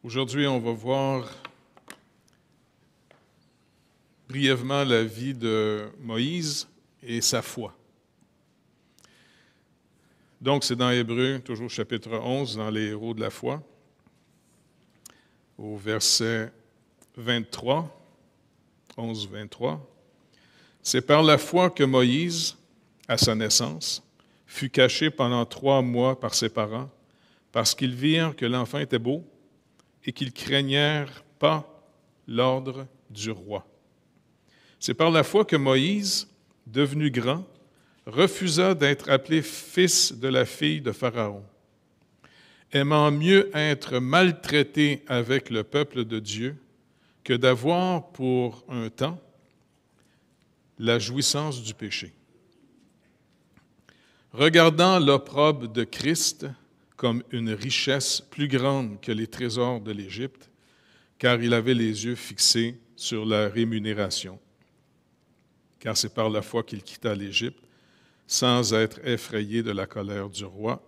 Aujourd'hui, on va voir brièvement la vie de Moïse et sa foi. Donc, c'est dans Hébreux, toujours chapitre 11, dans les héros de la foi, au verset 23, 11-23. C'est par la foi que Moïse, à sa naissance, fut caché pendant 3 mois par ses parents, parce qu'ils virent que l'enfant était beau et qu'ils craignèrent pas l'ordre du roi. C'est par la foi que Moïse, devenu grand, refusa d'être appelé fils de la fille de Pharaon, aimant mieux être maltraité avec le peuple de Dieu que d'avoir pour un temps la jouissance du péché. Regardant l'opprobre de Christ comme une richesse plus grande que les trésors de l'Égypte, car il avait les yeux fixés sur la rémunération. Car c'est par la foi qu'il quitta l'Égypte, sans être effrayé de la colère du roi,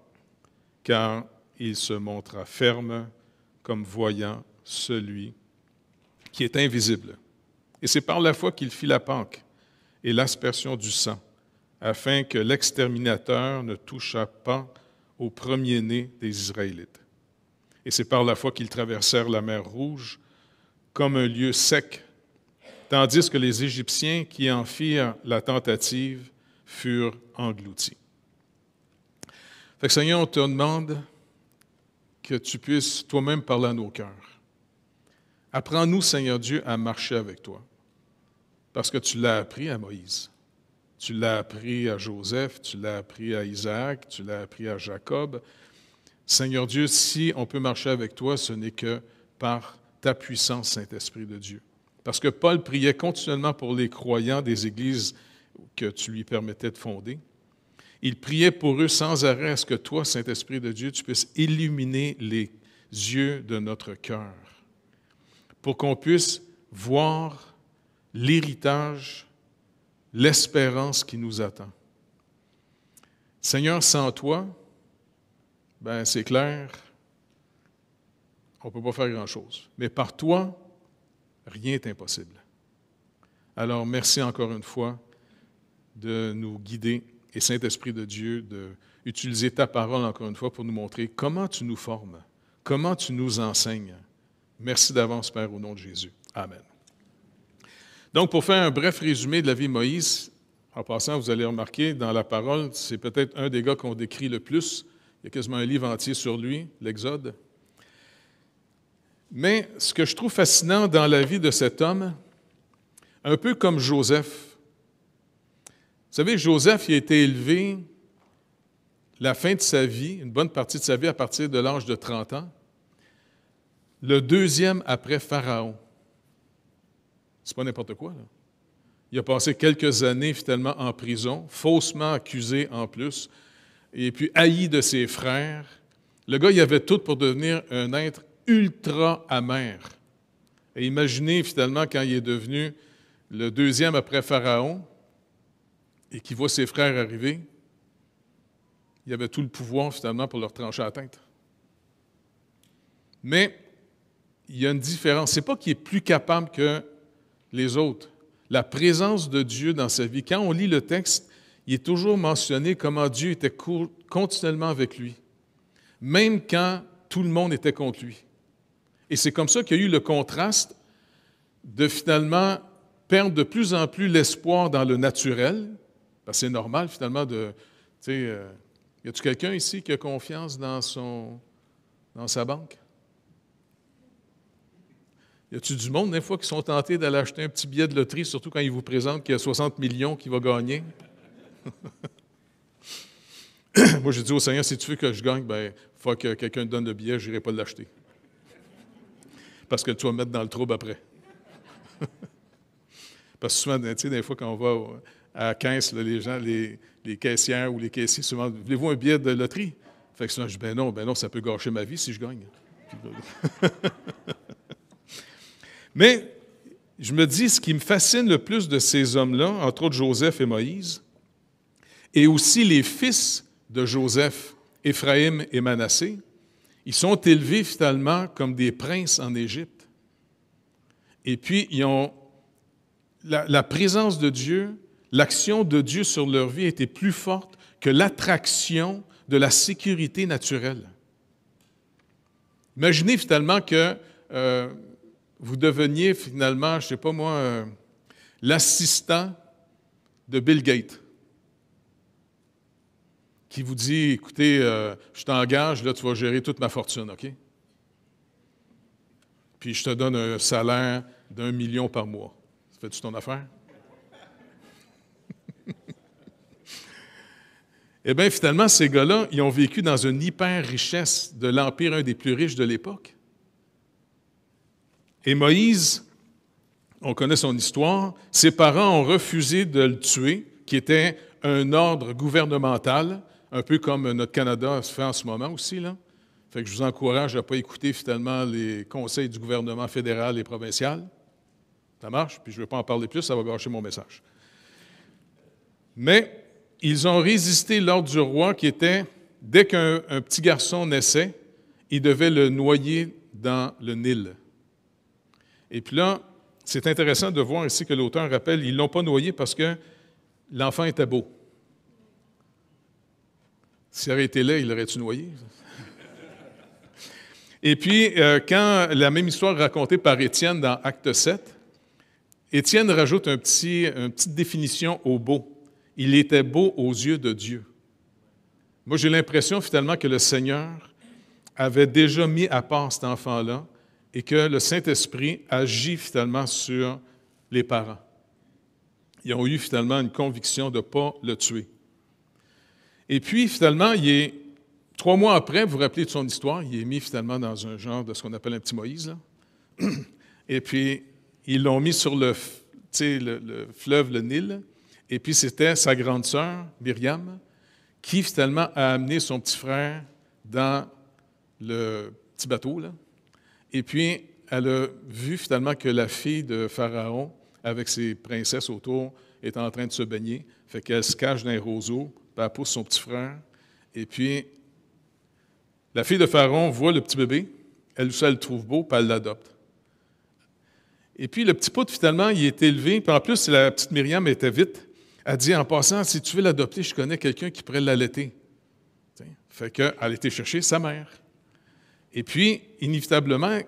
car il se montra ferme comme voyant celui qui est invisible. Et c'est par la foi qu'il fit la Pâque et l'aspersion du sang, afin que l'exterminateur ne touchât pas au premier-né des Israélites. Et c'est par la foi qu'ils traversèrent la mer Rouge comme un lieu sec, tandis que les Égyptiens qui en firent la tentative furent engloutis. Fait que Seigneur, on te demande que tu puisses toi-même parler à nos cœurs. Apprends-nous, Seigneur Dieu, à marcher avec toi, parce que tu l'as appris à Moïse. Tu l'as appris à Joseph, tu l'as appris à Isaac, tu l'as appris à Jacob. Seigneur Dieu, si on peut marcher avec toi, ce n'est que par ta puissance, Saint-Esprit de Dieu. Parce que Paul priait continuellement pour les croyants des églises que tu lui permettais de fonder. Il priait pour eux sans arrêt à ce que toi, Saint-Esprit de Dieu, tu puisses illuminer les yeux de notre cœur pour qu'on puisse voir l'héritage, l'espérance qui nous attend. Seigneur, sans toi, c'est clair, on ne peut pas faire grand-chose. Mais par toi, rien n'est impossible. Alors, merci encore une fois de nous guider et Saint-Esprit de Dieu, d'utiliser ta parole encore une fois pour nous montrer comment tu nous formes, comment tu nous enseignes. Merci d'avance, Père, au nom de Jésus. Amen. Donc, pour faire un bref résumé de la vie de Moïse, en passant, vous allez remarquer, dans la parole, c'est peut-être un des gars qu'on décrit le plus. Il y a quasiment un livre entier sur lui, l'Exode. Mais ce que je trouve fascinant dans la vie de cet homme, un peu comme Joseph. Vous savez, Joseph, il a été élevé la fin de sa vie, une bonne partie de sa vie à partir de l'âge de 30 ans, le deuxième après Pharaon. C'est pas n'importe quoi, là. Il a passé quelques années, finalement, en prison, faussement accusé en plus, et puis haï de ses frères. Le gars, il avait tout pour devenir un être ultra amer. Et imaginez, finalement, quand il est devenu le deuxième après Pharaon, et qu'il voit ses frères arriver, il avait tout le pouvoir, finalement, pour leur trancher la tête. Mais il y a une différence. Ce n'est pas qu'il est plus capable que les autres. La présence de Dieu dans sa vie. Quand on lit le texte, il est toujours mentionné comment Dieu était continuellement avec lui, même quand tout le monde était contre lui. Et c'est comme ça qu'il y a eu le contraste de finalement perdre de plus en plus l'espoir dans le naturel, parce que c'est normal finalement de... y a-t-il quelqu'un ici qui a confiance dans sa banque? Y a-t-il du monde, des fois, qui sont tentés d'aller acheter un petit billet de loterie, surtout quand ils vous présentent qu'il y a 60 millions qui va gagner? Moi, j'ai dit au Seigneur, si tu veux que je gagne, il faut que quelqu'un te donne le billet, je n'irai pas l'acheter. Parce que tu vas me mettre dans le trouble après. Parce que souvent, des fois, quand on va à la caisse, là, les gens, les caissières ou les caissiers, souvent, voulez-vous un billet de loterie? Fait que souvent, je dis, non, ça peut gâcher ma vie si je gagne. Mais je me dis, ce qui me fascine le plus de ces hommes-là, entre autres Joseph et Moïse, et aussi les fils de Joseph, Éphraïm et Manassé, Ils sont élevés finalement comme des princes en Égypte. Et puis, ils ont la présence de Dieu, l'action de Dieu sur leur vie était plus forte que l'attraction de la sécurité naturelle. Imaginez finalement que vous deveniez finalement, je ne sais pas moi, l'assistant de Bill Gates, qui vous dit, écoutez, je t'engage, là, tu vas gérer toute ma fortune, OK? Puis je te donne un salaire d'1 million par mois. Ça fait-tu ton affaire? Eh bien, finalement, ces gars-là, ils ont vécu dans une hyper-richesse de l'empire, un des plus riches de l'époque. Et Moïse, on connaît son histoire, ses parents ont refusé de le tuer, qui était un ordre gouvernemental, un peu comme notre Canada se fait en ce moment aussi, là. Fait que je vous encourage à ne pas écouter finalement les conseils du gouvernement fédéral et provincial. Ça marche, puis je ne veux pas en parler plus, ça va gâcher mon message. Mais ils ont résisté l'ordre du roi qui était, dès qu'un petit garçon naissait, il devait le noyer dans le Nil. Et puis là, c'est intéressant de voir ici que l'auteur rappelle, ils ne l'ont pas noyé parce que l'enfant était beau. S'il aurait été laid, il l'aurait-tu noyé? Et puis, quand la même histoire racontée par Étienne dans Acte 7, Étienne rajoute une petite définition au beau. Il était beau aux yeux de Dieu. Moi, j'ai l'impression finalement que le Seigneur avait déjà mis à part cet enfant-là et que le Saint-Esprit agit finalement sur les parents. Ils ont eu finalement une conviction de ne pas le tuer. Et puis, finalement, 3 mois après, vous vous rappelez de son histoire, il est mis finalement dans un genre de ce qu'on appelle un petit Moïse, là. Et puis, ils l'ont mis sur le fleuve, le Nil. Et puis, c'était sa grande sœur, Myriam, qui finalement a amené son petit frère dans le petit bateau, là. Et puis, elle a vu finalement que la fille de Pharaon, avec ses princesses autour, est en train de se baigner. Fait qu'elle se cache dans un roseau, puis elle pousse son petit frère. Et puis, la fille de Pharaon voit le petit bébé, elle aussi, elle le trouve beau, puis elle l'adopte. Et puis, le petit pote, finalement, il est élevé, puis en plus, la petite Myriam était vite. Elle dit, en passant, si tu veux l'adopter, je connais quelqu'un qui pourrait l'allaiter. Fait qu'elle a été chercher sa mère. Et puis, inévitablement,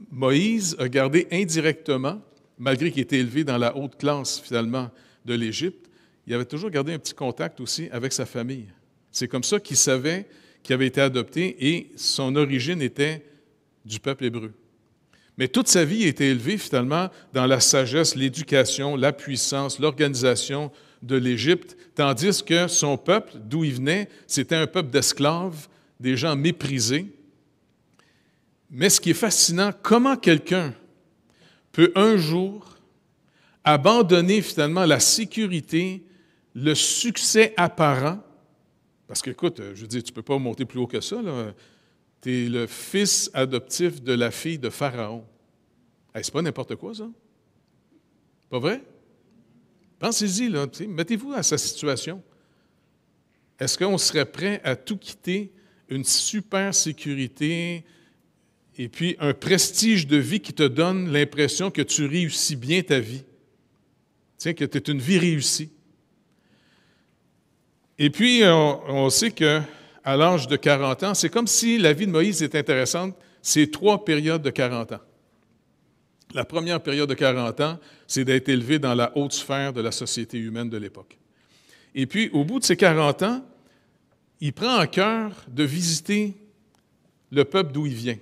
Moïse a gardé indirectement, malgré qu'il était élevé dans la haute classe, finalement, de l'Égypte, il avait toujours gardé un petit contact aussi avec sa famille. C'est comme ça qu'il savait qu'il avait été adopté et son origine était du peuple hébreu. Mais toute sa vie a été élevée, finalement, dans la sagesse, l'éducation, la puissance, l'organisation de l'Égypte, tandis que son peuple, d'où il venait, c'était un peuple d'esclaves, des gens méprisés. Mais ce qui est fascinant, comment quelqu'un peut un jour abandonner finalement la sécurité, le succès apparent, parce que, écoute, je veux dire, tu ne peux pas monter plus haut que ça, tu es le fils adoptif de la fille de Pharaon. Hey, c'est pas n'importe quoi, ça? Pas vrai? Pensez-y, là, mettez-vous à sa situation. Est-ce qu'on serait prêt à tout quitter, une super sécurité et puis un prestige de vie qui te donne l'impression que tu réussis bien ta vie? Tiens, que tu es une vie réussie. Et puis, on sait qu'à l'âge de 40 ans, c'est comme si la vie de Moïse est intéressante, c'est 3 périodes de 40 ans. La première période de 40 ans, c'est d'être élevé dans la haute sphère de la société humaine de l'époque. Et puis, au bout de ces 40 ans, il prend en cœur de visiter le peuple d'où il vient.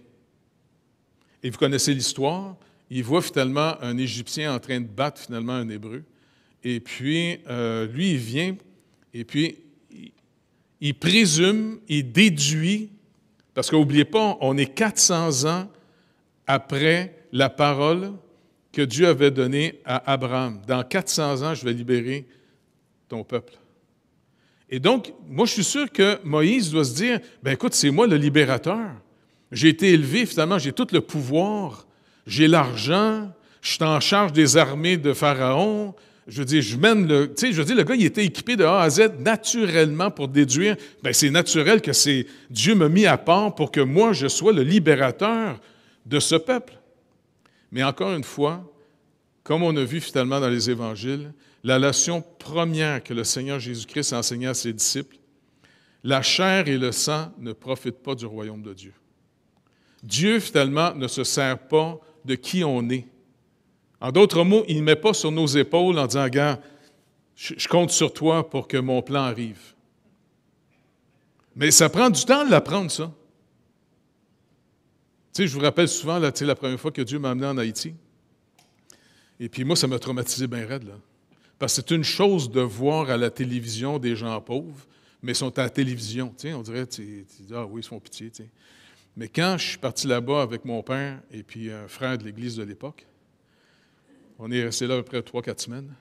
Et vous connaissez l'histoire, il voit finalement un Égyptien en train de battre finalement un Hébreu. Et puis, lui, il vient, et puis, il présume, il déduit, parce qu'oubliez pas, on est 400 ans après la parole que Dieu avait donnée à Abraham. Dans 400 ans, je vais libérer ton peuple. Et donc, moi, je suis sûr que Moïse doit se dire, bien écoute, c'est moi le libérateur. J'ai été élevé, finalement, j'ai tout le pouvoir, j'ai l'argent, je suis en charge des armées de Pharaon, Je veux dire, le gars, il était équipé de A à Z naturellement pour déduire, bien, c'est naturel que Dieu m'a mis à part pour que moi, je sois le libérateur de ce peuple. Mais encore une fois, comme on a vu finalement dans les évangiles, la leçon première que le Seigneur Jésus-Christ a enseignée à ses disciples, la chair et le sang ne profitent pas du royaume de Dieu. Dieu, finalement, ne se sert pas de qui on est. En d'autres mots, il ne met pas sur nos épaules en disant « Regarde, je compte sur toi pour que mon plan arrive. » Mais ça prend du temps de l'apprendre, ça. Tu sais, je vous rappelle souvent, là, la première fois que Dieu m'a amené en Haïti. Et puis moi, ça m'a traumatisé bien raide, là. Parce que c'est une chose de voir à la télévision des gens pauvres, mais ils sont à la télévision. Tu sais, on dirait, tu dis « Ah oui, ils se font pitié. » tu sais. Mais quand je suis parti là-bas avec mon père et puis un frère de l'Église de l'époque, on est resté là à peu près 3-4 semaines.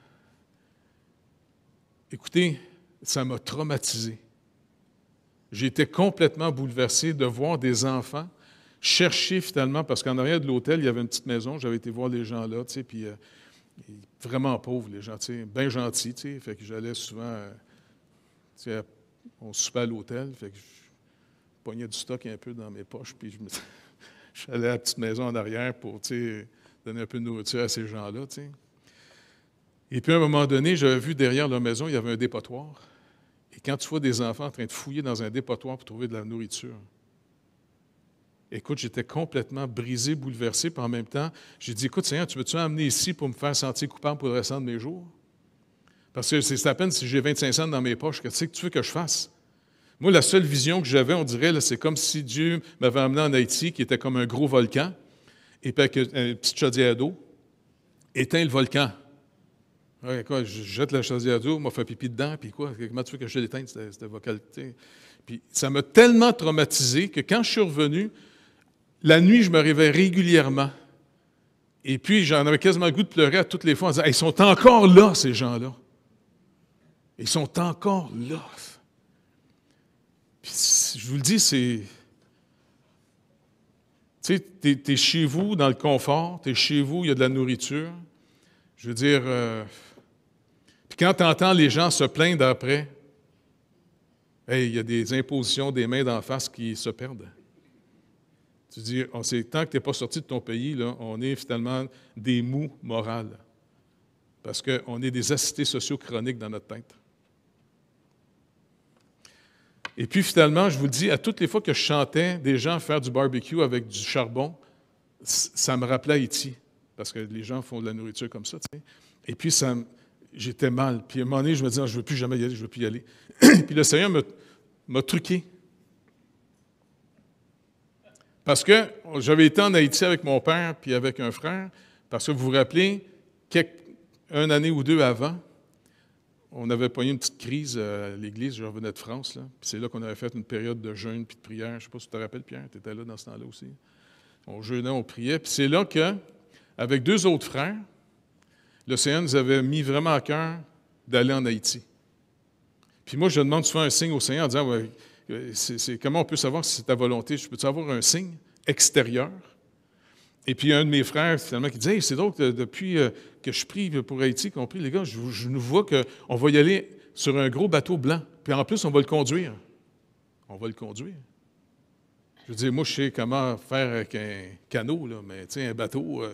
Écoutez, ça m'a traumatisé. J'ai été complètement bouleversé de voir des enfants chercher finalement, parce qu'en arrière de l'hôtel, il y avait une petite maison, j'avais été voir les gens là, tu sais, puis vraiment pauvres, les gens, tu sais, bien gentils, tu sais, fait que j'allais souvent, tu sais, on soupait à l'hôtel, fait que je pognais du stock un peu dans mes poches, puis je suis allé à la petite maison en arrière pour, tu sais, donner un peu de nourriture à ces gens-là, tu sais. Et puis, à un moment donné, j'avais vu derrière leur maison, il y avait un dépotoir. Et quand tu vois des enfants en train de fouiller dans un dépotoir pour trouver de la nourriture, écoute, j'étais complètement brisé, bouleversé, puis en même temps, j'ai dit, écoute, Seigneur, tu veux-tu m'amener ici pour me faire sentir coupable pour le restant de mes jours? Parce que c'est à peine si j'ai 25 cents dans mes poches, que tu sais que tu veux que je fasse? Moi, la seule vision que j'avais, on dirait, là, c'est comme si Dieu m'avait amené en Haïti, qui était comme un gros volcan, et puis avec une petite chaudière d'eau, éteint le volcan. Ouais, quoi, je jette la chaudière d'eau, m'a fait pipi dedans, puis quoi, comment tu veux que je l'éteigne, cette vocalité? Puis ça m'a tellement traumatisé que quand je suis revenu, la nuit, je me réveillais régulièrement. Et puis, j'en avais quasiment le goût de pleurer à toutes les fois en disant, ils sont encore là, ces gens-là. Ils sont encore là. Puis, je vous le dis, c'est... Tu sais, tu es chez vous, dans le confort, tu es chez vous, il y a de la nourriture. Je veux dire... Puis quand tu entends les gens se plaindre après, hey, il y a des impositions des mains d'en face qui se perdent. Tu dis, tant que tu n'es pas sorti de ton pays, là, on est finalement des mous morales. Parce qu'on est des assistés sociaux chroniques dans notre tête. Et puis finalement, je vous le dis, à toutes les fois que je chantais des gens faire du barbecue avec du charbon, ça me rappelait Haïti. Parce que les gens font de la nourriture comme ça, tu sais. Et puis j'étais mal. Puis à un moment donné, je me disais, je ne veux plus jamais y aller, je ne veux plus y aller. Puis le Seigneur m'a truqué. Parce que j'avais été en Haïti avec mon père puis avec un frère, parce que vous vous rappelez, une année ou deux avant, on avait pogné une petite crise à l'Église, je revenais de France, là, puis c'est là qu'on avait fait une période de jeûne puis de prière. Je ne sais pas si tu te rappelles, Pierre, tu étais là dans ce temps-là aussi. On jeûnait, on priait, puis c'est là qu'avec 2 autres frères, le Seigneur nous avait mis vraiment à cœur d'aller en Haïti. Puis moi, je demande souvent un signe au Seigneur en disant, ouais, comment on peut savoir si c'est ta volonté? Je peux-tu avoir un signe extérieur? Et puis, un de mes frères, finalement, qui dit, hey, c'est drôle que depuis que je prie pour Haïti, qu'on prie, les gars, je nous vois qu'on va y aller sur un gros bateau blanc. Puis en plus, on va le conduire. On va le conduire. Je veux dire, moi, je sais comment faire avec un canot, là, mais tu sais, un bateau.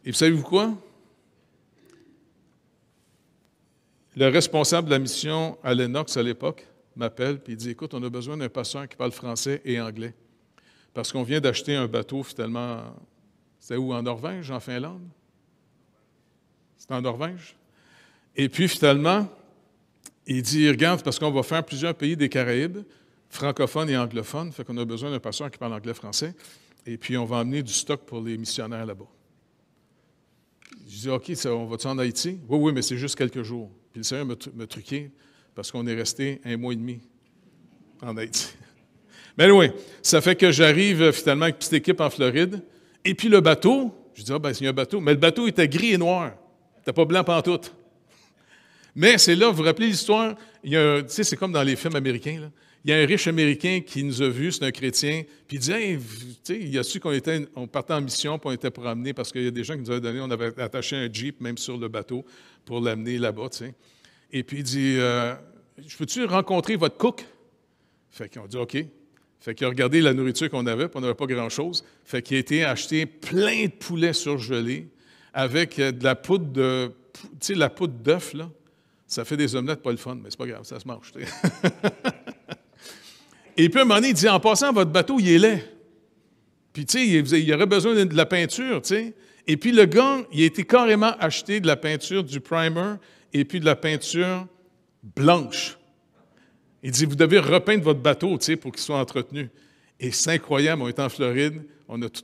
Et vous savez-vous quoi? Le responsable de la mission à Lennox à l'époque m'appelle et il dit, écoute, on a besoin d'un pasteur qui parle français et anglais. Parce qu'on vient d'acheter un bateau, finalement, c'était où, en Norvège, en Finlande? C'était en Norvège? Et puis, finalement, il dit, regarde, parce qu'on va faire plusieurs pays des Caraïbes, francophones et anglophones, fait qu'on a besoin d'un pasteur qui parle anglais-français, et puis on va emmener du stock pour les missionnaires là-bas. Je dis, OK, on va-tu en Haïti? Oui, oui, mais c'est juste quelques jours. Puis le Seigneur m'a truqué, parce qu'on est resté 1 mois et demi en Haïti. Mais oui, ça fait que j'arrive finalement avec une petite équipe en Floride. Et puis le bateau, je dis, c'est un bateau. Mais le bateau était gris et noir. Il n'était pas blanc pantoute. Mais c'est là, vous vous rappelez l'histoire, tu sais, c'est comme dans les films américains, là. Il y a un riche Américain qui nous a vus, c'est un chrétien, puis il dit, hey, tu sais, il a su on partait en mission, puis on était promenés, parce qu'il y a des gens qui nous avaient donné, on avait attaché un Jeep, même sur le bateau, pour l'amener là-bas, tu sais. Et puis il dit, je peux-tu rencontrer votre cook? Fait qu'on dit, OK. Fait qu'il a regardé la nourriture qu'on avait, puis on n'avait pas grand-chose. Fait qu'il a été acheter plein de poulets surgelés avec de la poudre de, tu sais, la poudre d'œuf, là. Ça fait des omelettes, pas le fun, mais c'est pas grave, ça se mange. Et puis, à un moment donné, il dit, en passant, votre bateau, il est laid. Puis, tu sais, il aurait besoin de la peinture, tu sais. Et puis, le gars, il a été carrément acheté de la peinture, du primer, et puis de la peinture blanche. Il dit, vous devez repeindre votre bateau, tu sais, pour qu'il soit entretenu. Et c'est incroyable, on est en Floride, on a tout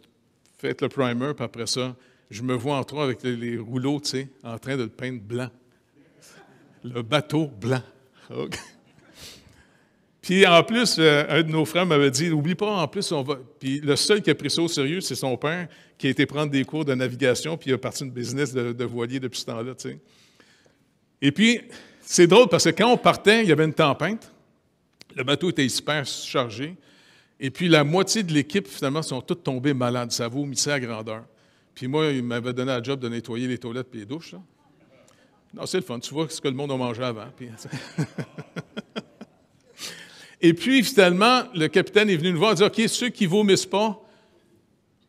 fait le primer, puis après ça, je me vois en trois avec les rouleaux, tu sais, en train de le peindre blanc. Le bateau blanc. Okay. Puis en plus, un de nos frères m'avait dit, n'oublie pas, en plus, on va... Puis le seul qui a pris ça au sérieux, c'est son père, qui a été prendre des cours de navigation, puis il a parti une business de voilier depuis ce temps-là, tu sais. Et puis, c'est drôle parce que quand on partait, il y avait une tempête. Le bateau était super chargé. Et puis, la moitié de l'équipe, finalement, sont toutes tombées malades. Ça vomissait à grandeur. Puis moi, il m'avait donné la job de nettoyer les toilettes et les douches, là. Non, c'est le fun. Tu vois ce que le monde a mangé avant. Puis... Et puis, finalement, le capitaine est venu nous voir et dit, OK, ceux qui ne vomissent pas,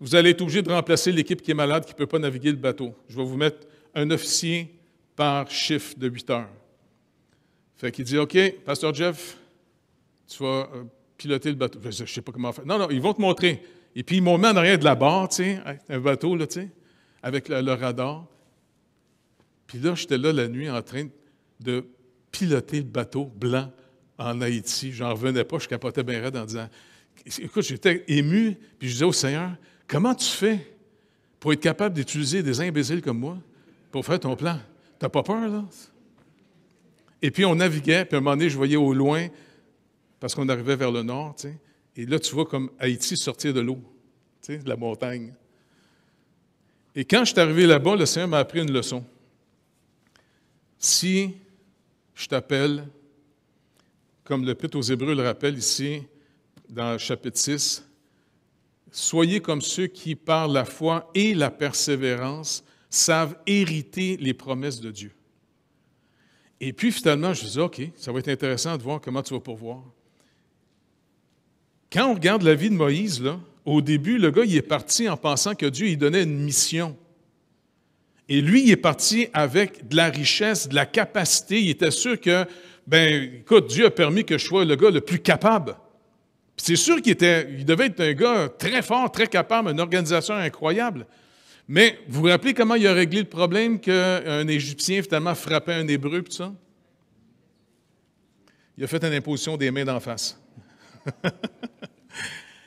vous allez être obligés de remplacer l'équipe qui est malade, qui ne peut pas naviguer le bateau. Je vais vous mettre un officier par chiffre de 8 heures. Fait qu'il dit, OK, Pasteur Jeff, tu vas piloter le bateau. Je ne sais pas comment faire. Non, non, ils vont te montrer. Et puis, ils m'ont mis en arrière de la barre, tu sais, un bateau, là, tu sais, avec le radar. Puis là, j'étais là la nuit en train de piloter le bateau blanc en Haïti. J'en revenais pas, je capotais bien raide en disant, écoute, j'étais ému, puis je disais au Seigneur, comment tu fais pour être capable d'utiliser des imbéciles comme moi pour faire ton plan? T'as pas peur, là? Et puis on naviguait, puis à un moment donné, je voyais au loin, parce qu'on arrivait vers le nord, tu sais, et là, tu vois comme Haïti sortir de l'eau, tu sais, de la montagne. Et quand je suis arrivé là-bas, le Seigneur m'a appris une leçon. Si je t'appelle, comme l'Épître aux Hébreux le rappelle ici, dans le chapitre 6, soyez comme ceux qui, par la foi et la persévérance, savent hériter les promesses de Dieu. Et puis, finalement, je disais, OK, ça va être intéressant de voir comment tu vas pourvoir. Quand on regarde la vie de Moïse, là, au début, le gars, il est parti en pensant que Dieu lui donnait une mission. Et lui, il est parti avec de la richesse, de la capacité. Il était sûr que, écoute, Dieu a permis que je sois le gars le plus capable. Puis c'est sûr qu'il devait être un gars très fort, très capable, une organisation incroyable. Mais vous vous rappelez comment il a réglé le problème qu'un Égyptien, finalement, frappait un Hébreu, tout ça? Il a fait une imposition des mains d'en face.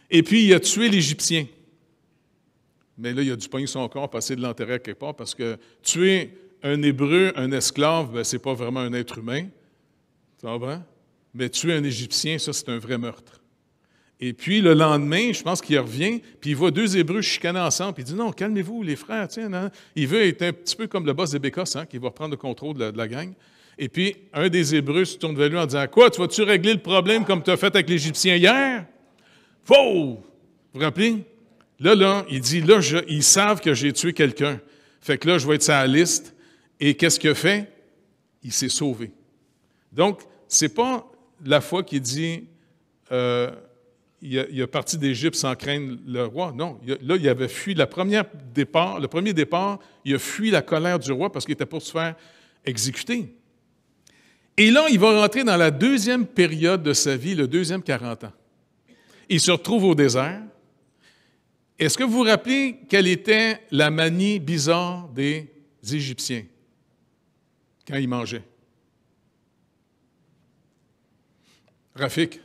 Et puis, il a tué l'Égyptien. Mais là, il a dû pogner son corps, passer de l'enterrer quelque part, parce que tuer un Hébreu, un esclave, ce n'est pas vraiment un être humain. Tu comprends? Mais tuer un Égyptien, ça, c'est un vrai meurtre. Et puis, le lendemain, je pense qu'il revient, puis il voit deux Hébreux chicaner ensemble, puis il dit, non, calmez-vous, les frères, tiens, non. Il veut être un petit peu comme le boss des Bécosses, hein, qui va prendre le contrôle de la gang. Et puis, un des Hébreux se tourne vers lui en disant, quoi, tu vas-tu régler le problème comme tu as fait avec l'Égyptien hier? Faux! Vous vous rappelez? Là, il dit, là, ils savent que j'ai tué quelqu'un. Fait que là, je vais être sur la liste. Et qu'est-ce qu'il a fait? Il s'est sauvé. Donc, c'est pas la foi qui dit, il a parti d'Égypte sans craindre le roi. Non, là, il avait fui le premier départ, il a fui la colère du roi parce qu'il était pour se faire exécuter. Et là, il va rentrer dans la deuxième période de sa vie, le deuxième 40 ans. Il se retrouve au désert. Est-ce que vous vous rappelez quelle était la manie bizarre des Égyptiens quand ils mangeaient? Rafik?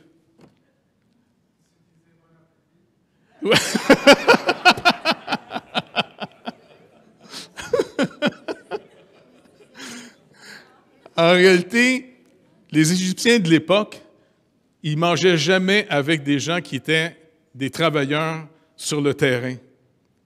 Ouais. En réalité, les Égyptiens de l'époque, ils ne mangeaient jamais avec des gens qui étaient des travailleurs sur le terrain,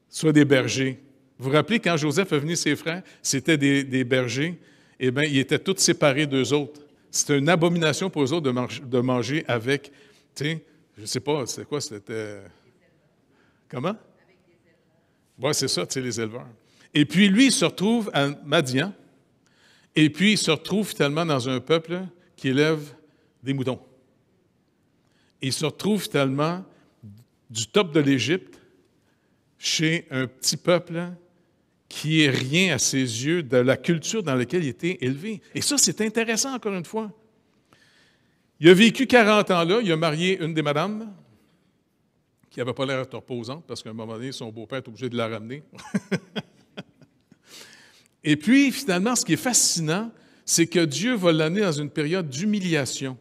soit des bergers. Vous vous rappelez, quand Joseph a venu ses frères, c'était des bergers. eh bien, ils étaient tous séparés d'eux autres. C'était une abomination pour eux autres de manger avec, tu sais, je ne sais pas, c'était quoi, c'était... Comment? Oui, c'est ça, tu sais, les éleveurs. Et puis, lui, il se retrouve à Madian, et puis il se retrouve finalement dans un peuple qui élève des moutons. Et il se retrouve finalement du top de l'Égypte chez un petit peuple qui est rien à ses yeux de la culture dans laquelle il était élevé. Et ça, c'est intéressant, encore une fois. Il a vécu 40 ans là, il a marié une des madames, qui n'avait pas l'air reposante, parce qu'à un moment donné, son beau-père est obligé de la ramener. Et puis, finalement, ce qui est fascinant, c'est que Dieu va l'amener dans une période d'humiliation.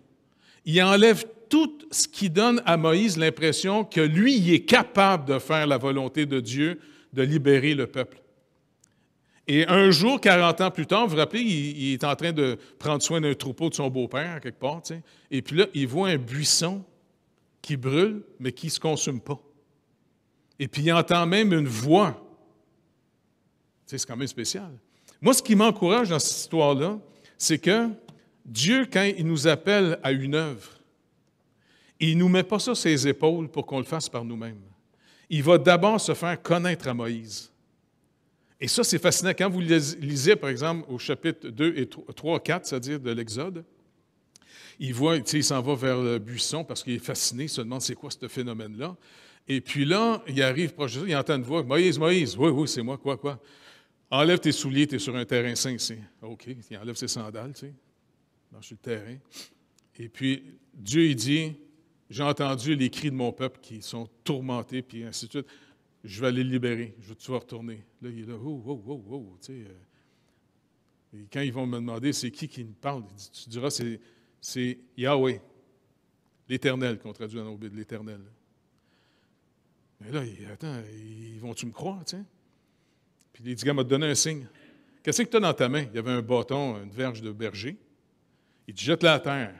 Il enlève tout ce qui donne à Moïse l'impression que lui, il est capable de faire la volonté de Dieu, de libérer le peuple. Et un jour, 40 ans plus tard, vous vous rappelez, il est en train de prendre soin d'un troupeau de son beau-père, quelque part, tu sais, et puis là, il voit un buisson qui brûle, mais qui ne se consume pas. Et puis, il entend même une voix. Tu sais, c'est quand même spécial. Moi, ce qui m'encourage dans cette histoire-là, c'est que Dieu, quand il nous appelle à une œuvre, il ne nous met pas ça sur ses épaules pour qu'on le fasse par nous-mêmes. Il va d'abord se faire connaître à Moïse. Et ça, c'est fascinant. Quand vous lisez, par exemple, au chapitre 2 et 3, 4, c'est-à-dire de l'Exode, il voit, tu sais, il s'en va vers le buisson parce qu'il est fasciné, il se demande c'est quoi ce phénomène-là. Et puis là, il arrive proche de ça, il entend une voix, « Moïse, Moïse, oui, c'est moi, quoi? Enlève tes souliers, tu es sur un terrain saint ici. » OK, il enlève ses sandales, tu sais, marche sur le terrain. Et puis, Dieu, il dit, « J'ai entendu les cris de mon peuple qui sont tourmentés, puis ainsi de suite. Je vais aller le libérer, tu vas retourner. » Là, il est là, « Oh, tu sais. Et quand ils vont me demander, c'est qui me parle, tu diras, c'est Yahweh, l'Éternel, qu'on traduit dans nos Bibles, l'Éternel. Mais là, attends, ils vont-tu me croire, tu sais? Puis il dit, gars, m'a donné un signe. Qu'est-ce que tu as dans ta main? Il y avait un bâton, une verge de berger. Il dit, jette-la à terre.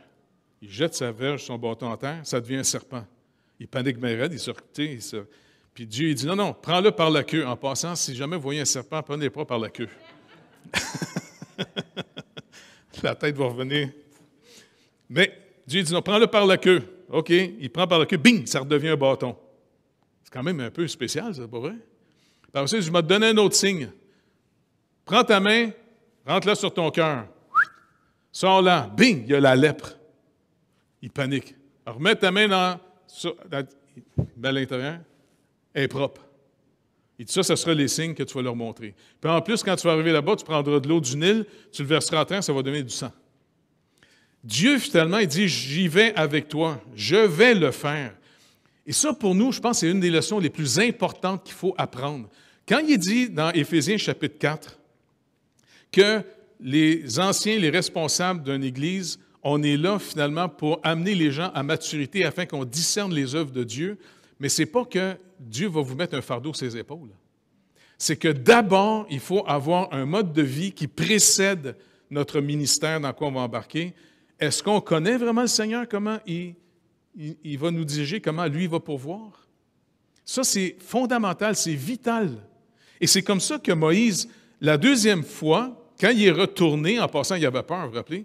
Il jette sa verge, son bâton à terre, ça devient un serpent. Il panique bien raide, Puis Dieu, il dit, non, prends-le par la queue. En passant, si jamais vous voyez un serpent, prenez-le pas par la queue. La tête va revenir. Mais Dieu dit, non, prends-le par la queue. OK, il prend par la queue, bing, ça redevient un bâton. C'est quand même un peu spécial, ça, pas vrai? Par contre, je vais te donner un autre signe. Prends ta main, rentre-la sur ton cœur. Sors-la, bing, il y a la lèpre. Il panique. Alors, remets ta main à l'intérieur, elle est propre. Il dit ça sera les signes que tu vas leur montrer. Puis en plus, quand tu vas arriver là-bas, tu prendras de l'eau du Nil, tu le verseras en terre, ça va donner du sang. Dieu, finalement, il dit, j'y vais avec toi, je vais le faire. Et ça, pour nous, je pense que c'est une des leçons les plus importantes qu'il faut apprendre. Quand il est dit dans Éphésiens chapitre 4 que les anciens, les responsables d'une Église, on est là finalement pour amener les gens à maturité afin qu'on discerne les œuvres de Dieu, mais ce n'est pas que Dieu va vous mettre un fardeau sur ses épaules. C'est que d'abord, il faut avoir un mode de vie qui précède notre ministère dans quoi on va embarquer. Est-ce qu'on connaît vraiment le Seigneur, comment il va nous diriger, comment lui va pourvoir? Ça, c'est fondamental, c'est vital. Et c'est comme ça que Moïse, la deuxième fois, quand il est retourné, en passant, il avait peur, vous vous rappelez?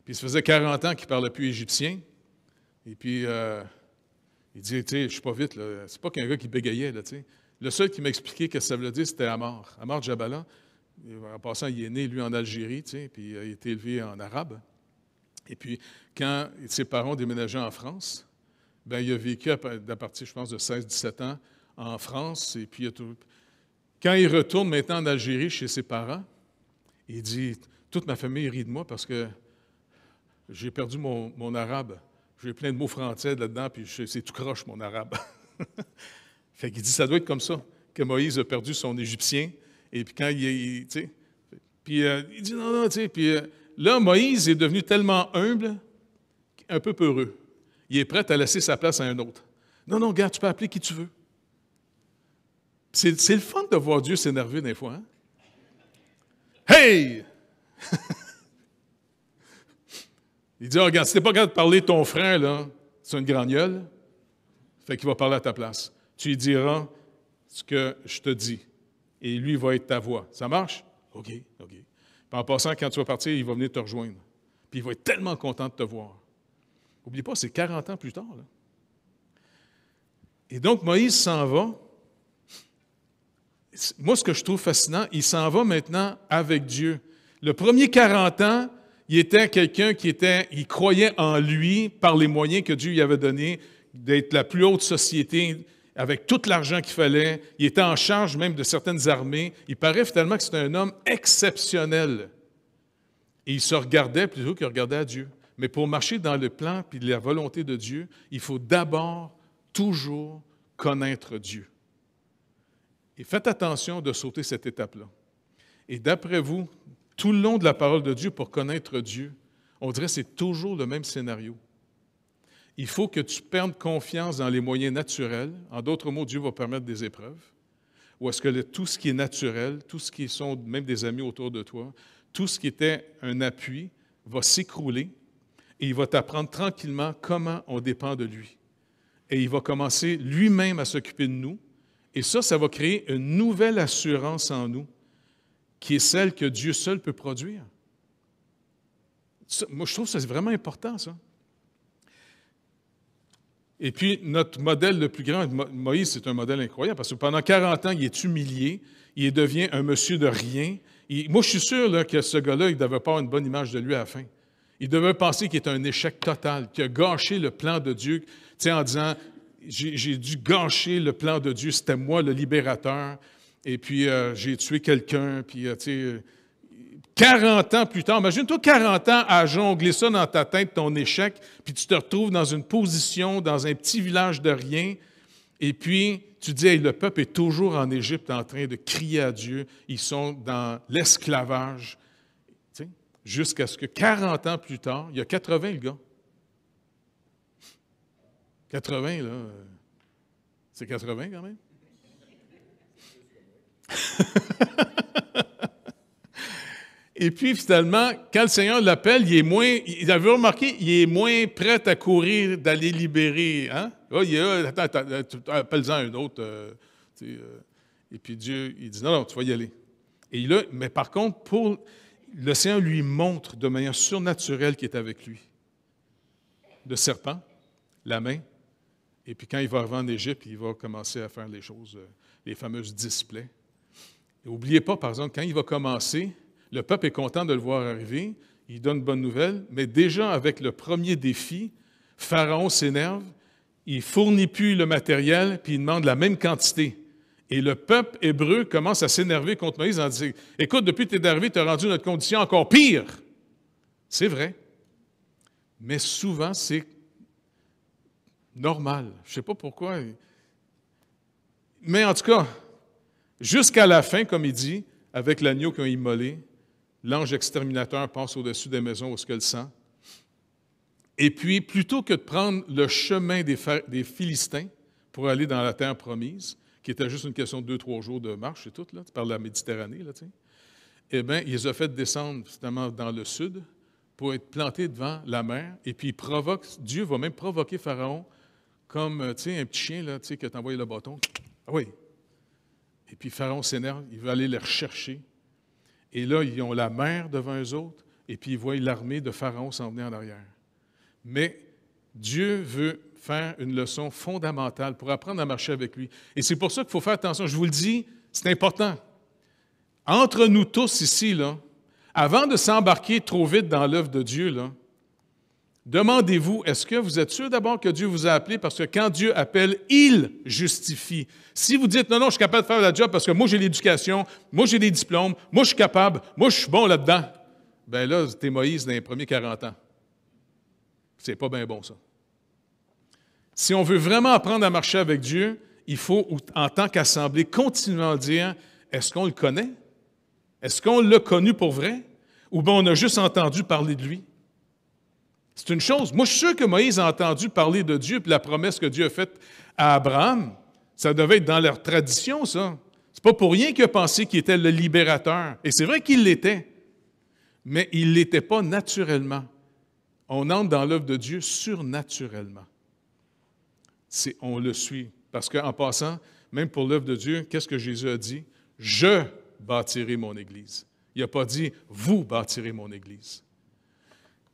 Puis ça faisait 40 ans qu'il ne parlait plus égyptien. Et puis, il dit, tu sais, je ne suis pas vite, là. C'est pas qu'un gars qui bégayait, là, tu sais. Le seul qui m'a expliqué ce que ça voulait dire, c'était Amar. Amar Jabala. En passant, il est né, lui, en Algérie, tu sais, puis il a été élevé en arabe. Et puis, quand ses parents ont déménagé en France, bien, il a vécu à partir, je pense, de 16-17 ans en France. Et puis, quand il retourne maintenant en Algérie chez ses parents, il dit, toute ma famille rit de moi parce que j'ai perdu mon arabe. J'ai plein de mots français là-dedans, puis c'est tout croche, mon arabe. Fait qu'il dit, ça doit être comme ça, que Moïse a perdu son égyptien. Et puis quand tu sais, puis il dit, non, tu sais, puis là, Moïse est devenu tellement humble, un peu peureux. Il est prêt à laisser sa place à un autre. Non, regarde, tu peux appeler qui tu veux. C'est le fun de voir Dieu s'énerver des fois. Hein? Hey! Il dit, regarde, si tu n'es pas capable de parler ton frère, là, c'est une gragnole, fait qu'il va parler à ta place. Tu lui diras ce que je te dis. Et lui va être ta voix. Ça marche? OK. Puis en passant, quand tu vas partir, il va venir te rejoindre. Puis il va être tellement content de te voir. N'oublie pas, c'est 40 ans plus tard. Là. Et donc, Moïse s'en va. Moi, ce que je trouve fascinant, il s'en va maintenant avec Dieu. Le premier 40 ans, il était quelqu'un il croyait en lui par les moyens que Dieu lui avait donnés, d'être la plus haute société, avec tout l'argent qu'il fallait. Il était en charge même de certaines armées. Il paraît finalement que c'était un homme exceptionnel. Et il se regardait plutôt qu'il regardait à Dieu. Mais pour marcher dans le plan et la volonté de Dieu, il faut d'abord toujours connaître Dieu. Et faites attention de sauter cette étape-là. Et d'après vous, tout le long de la parole de Dieu, pour connaître Dieu, on dirait que c'est toujours le même scénario. Il faut que tu perdes confiance dans les moyens naturels. En d'autres mots, Dieu va permettre des épreuves. Ou est-ce que tout ce qui est naturel, tout ce qui sont même des amis autour de toi, tout ce qui était un appui va s'écrouler et il va t'apprendre tranquillement comment on dépend de lui. Et il va commencer lui-même à s'occuper de nous. Et ça va créer une nouvelle assurance en nous qui est celle que Dieu seul peut produire. Ça, moi, je trouve que c'est vraiment important, ça. Et puis, notre modèle le plus grand, Moïse, c'est un modèle incroyable, parce que pendant 40 ans, il est humilié, il devient un monsieur de rien. Moi, je suis sûr là, que ce gars-là, il ne devait pas avoir une bonne image de lui à la fin. Il devait penser qu'il était un échec total, qu'il a gâché le plan de Dieu, en disant, j'ai dû gâcher le plan de Dieu, c'était moi le libérateur, et puis j'ai tué quelqu'un, puis 40 ans plus tard, imagine-toi 40 ans à jongler ça dans ta tête, ton échec, puis tu te retrouves dans une position, dans un petit village de rien, et puis tu dis, hey, le peuple est toujours en Égypte en train de crier à Dieu, ils sont dans l'esclavage, jusqu'à ce que 40 ans plus tard, il y a 80 le gars. 80, là, c'est 80 quand même. Et puis, finalement, quand le Seigneur l'appelle, il avait remarqué, il est moins prêt à courir, d'aller libérer. Hein? Oh, attends, appelle-en un autre. Et puis Dieu, il dit, non, tu vas y aller. Et là, mais par contre, le Seigneur lui montre de manière surnaturelle qu'il est avec lui. Le serpent, la main, et puis quand il va arriver en Égypte, il va commencer à faire les choses, les fameuses 10 plaies. Et n'oubliez pas, par exemple, quand il va commencer, le peuple est content de le voir arriver, il donne bonne nouvelle, mais déjà avec le premier défi, Pharaon s'énerve, il ne fournit plus le matériel, puis il demande la même quantité. Et le peuple hébreu commence à s'énerver contre Moïse en disant, « Écoute, depuis que tu es arrivé, tu as rendu notre condition encore pire. » C'est vrai. Mais souvent, c'est normal. Je ne sais pas pourquoi. Mais en tout cas, jusqu'à la fin, comme il dit, avec l'agneau qu'ils ont immolé, l'ange exterminateur passe au-dessus des maisons où il y a le sang. Et puis, plutôt que de prendre le chemin des Philistins pour aller dans la terre promise, qui était juste une question de 2-3 jours de marche et tout, là, par la Méditerranée, là, eh bien, il les a fait descendre justement dans le sud pour être plantés devant la mer. Et puis, Dieu va même provoquer Pharaon comme un petit chien là, qui a envoyé le bâton. Ah oui! Et puis, Pharaon s'énerve, il veut aller les rechercher. Et là, ils ont la mer devant eux autres, et puis ils voient l'armée de Pharaon s'en venir en arrière. Mais Dieu veut faire une leçon fondamentale pour apprendre à marcher avec lui. Et c'est pour ça qu'il faut faire attention. Je vous le dis, c'est important. Entre nous tous ici, là, avant de s'embarquer trop vite dans l'œuvre de Dieu, là, demandez-vous, est-ce que vous êtes sûr d'abord que Dieu vous a appelé? Parce que quand Dieu appelle, il justifie. Si vous dites, non, je suis capable de faire la job parce que moi, j'ai l'éducation, moi, j'ai des diplômes, moi, je suis capable, moi, je suis bon là-dedans, bien là, t'es Moïse dans les premiers 40 ans. C'est pas bien bon, ça. Si on veut vraiment apprendre à marcher avec Dieu, il faut, en tant qu'assemblée, continuellement dire, est-ce qu'on le connaît? Est-ce qu'on l'a connu pour vrai? Ou bien on a juste entendu parler de lui? C'est une chose. Moi, je suis sûr que Moïse a entendu parler de Dieu et la promesse que Dieu a faite à Abraham. Ça devait être dans leur tradition, ça. C'est pas pour rien qu'il a pensé qu'il était le libérateur. Et c'est vrai qu'il l'était. Mais il ne l'était pas naturellement. On entre dans l'œuvre de Dieu surnaturellement. On le suit. Parce qu'en passant, même pour l'œuvre de Dieu, qu'est-ce que Jésus a dit? Je bâtirai mon Église. Il n'a pas dit « vous bâtirez mon Église ».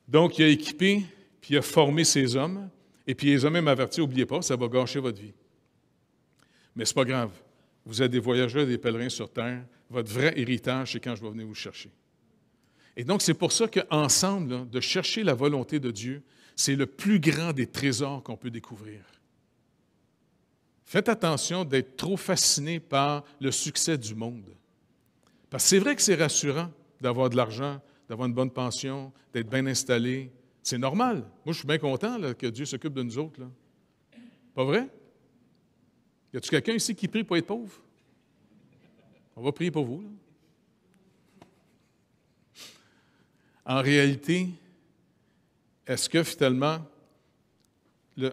Donc, il a équipé, puis il a formé ses hommes, et puis les hommes même avertis, n'oubliez pas, ça va gâcher votre vie. Mais ce n'est pas grave. Vous êtes des voyageurs, des pèlerins sur terre. Votre vrai héritage, c'est quand je vais venir vous chercher. Et donc, c'est pour ça qu'ensemble, là, de chercher la volonté de Dieu, c'est le plus grand des trésors qu'on peut découvrir. Faites attention d'être trop fasciné par le succès du monde. Parce que c'est vrai que c'est rassurant d'avoir de l'argent, d'avoir une bonne pension, d'être bien installé. C'est normal. Moi, je suis bien content là, que Dieu s'occupe de nous autres. Là. Pas vrai? Y a-t-il quelqu'un ici qui prie pour être pauvre? On va prier pour vous. Là. En réalité, est-ce que finalement,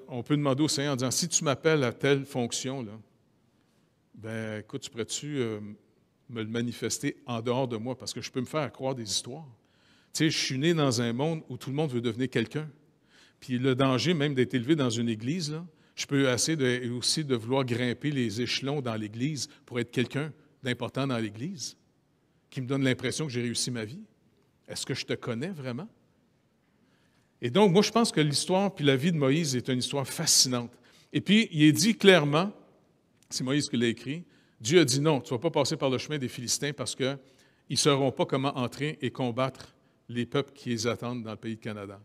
on peut demander au Seigneur en disant, si tu m'appelles à telle fonction, là, ben écoute, tu pourrais-tu me le manifester en dehors de moi, parce que je peux me faire croire des histoires. Tu sais, je suis né dans un monde où tout le monde veut devenir quelqu'un. Puis le danger même d'être élevé dans une église, là, je peux essayer aussi de vouloir grimper les échelons dans l'Église pour être quelqu'un d'important dans l'Église, qui me donne l'impression que j'ai réussi ma vie. Est-ce que je te connais vraiment? Et donc, moi, je pense que l'histoire puis la vie de Moïse est une histoire fascinante. Et puis, il est dit clairement, c'est Moïse qui l'a écrit, Dieu a dit non, tu ne vas pas passer par le chemin des Philistins parce qu'ils ne sauront pas comment entrer et combattre les peuples qui les attendent dans le pays de Canada.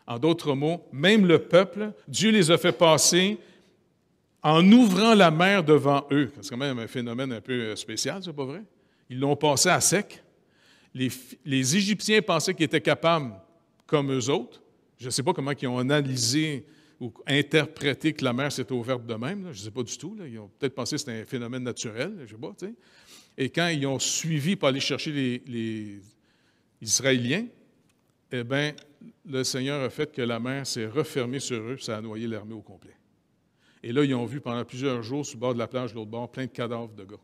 En d'autres mots, même le peuple, Dieu les a fait passer en ouvrant la mer devant eux. C'est quand même un phénomène un peu spécial, c'est pas vrai? Ils l'ont passé à sec. Les Égyptiens pensaient qu'ils étaient capables, comme eux autres. Je ne sais pas comment ils ont analysé ou interprété que la mer s'était ouverte de même. Là. Je ne sais pas du tout. Là. Ils ont peut-être pensé que c'était un phénomène naturel. Je ne sais pas. Tu sais. Et quand ils ont suivi pour aller chercher les Israéliens, eh bien, le Seigneur a fait que la mer s'est refermée sur eux, ça a noyé l'armée au complet. Et là, ils ont vu pendant plusieurs jours, sur le bord de la plage, de l'autre bord, plein de cadavres de gars.